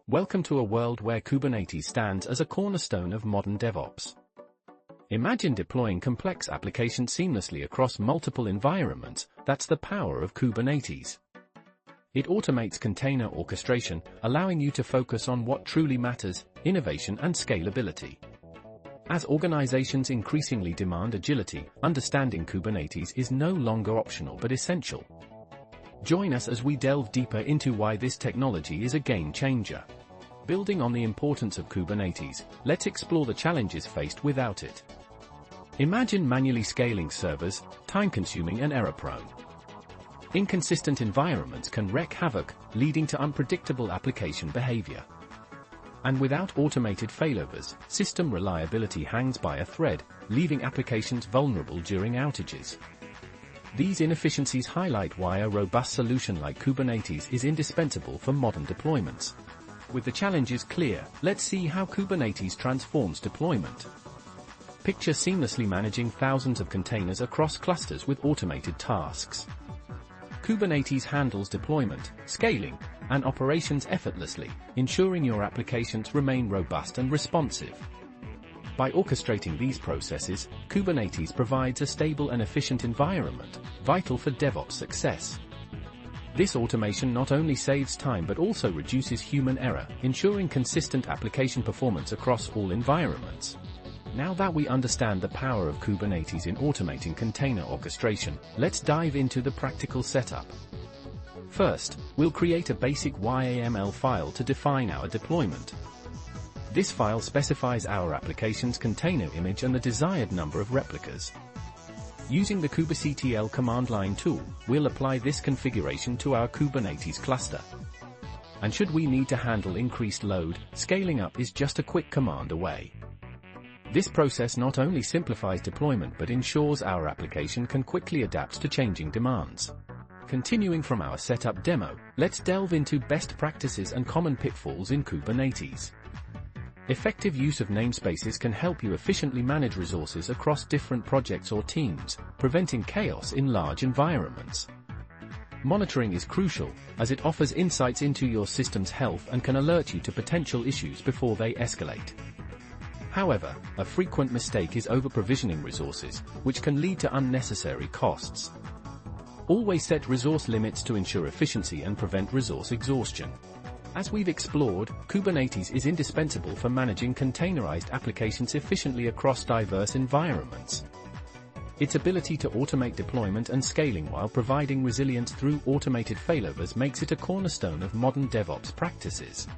Welcome to a world where Kubernetes stands as a cornerstone of modern DevOps. Imagine deploying complex applications seamlessly across multiple environments. That's the power of Kubernetes. It automates container orchestration, allowing you to focus on what truly matters: innovation and scalability. As organizations increasingly demand agility, understanding Kubernetes is no longer optional but essential. Join us as we delve deeper into why this technology is a game changer. Building on the importance of Kubernetes, let's explore the challenges faced without it. Imagine manually scaling servers, time-consuming and error-prone. Inconsistent environments can wreak havoc, leading to unpredictable application behavior. And without automated failovers, system reliability hangs by a thread, leaving applications vulnerable during outages. These inefficiencies highlight why a robust solution like Kubernetes is indispensable for modern deployments. With the challenges clear, let's see how Kubernetes transforms deployment. Picture seamlessly managing thousands of containers across clusters with automated tasks. Kubernetes handles deployment, scaling, and operations effortlessly, ensuring your applications remain robust and responsive. By orchestrating these processes, Kubernetes provides a stable and efficient environment, vital for DevOps success. This automation not only saves time but also reduces human error, ensuring consistent application performance across all environments. Now that we understand the power of Kubernetes in automating container orchestration, let's dive into the practical setup. First, we'll create a basic YAML file to define our deployment. This file specifies our application's container image and the desired number of replicas. Using the kubectl command line tool, we'll apply this configuration to our Kubernetes cluster. And should we need to handle increased load, scaling up is just a quick command away. This process not only simplifies deployment but ensures our application can quickly adapt to changing demands. Continuing from our setup demo, let's delve into best practices and common pitfalls in Kubernetes. Effective use of namespaces can help you efficiently manage resources across different projects or teams, preventing chaos in large environments. Monitoring is crucial, as it offers insights into your system's health and can alert you to potential issues before they escalate. However, a frequent mistake is over-provisioning resources, which can lead to unnecessary costs. Always set resource limits to ensure efficiency and prevent resource exhaustion. As we've explored, Kubernetes is indispensable for managing containerized applications efficiently across diverse environments. Its ability to automate deployment and scaling while providing resilience through automated failovers makes it a cornerstone of modern DevOps practices.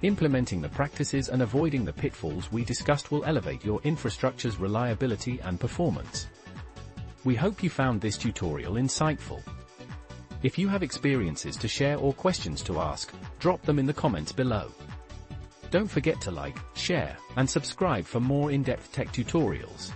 Implementing the practices and avoiding the pitfalls we discussed will elevate your infrastructure's reliability and performance. We hope you found this tutorial insightful. If you have experiences to share or questions to ask, drop them in the comments below. Don't forget to like, share, and subscribe for more in-depth tech tutorials.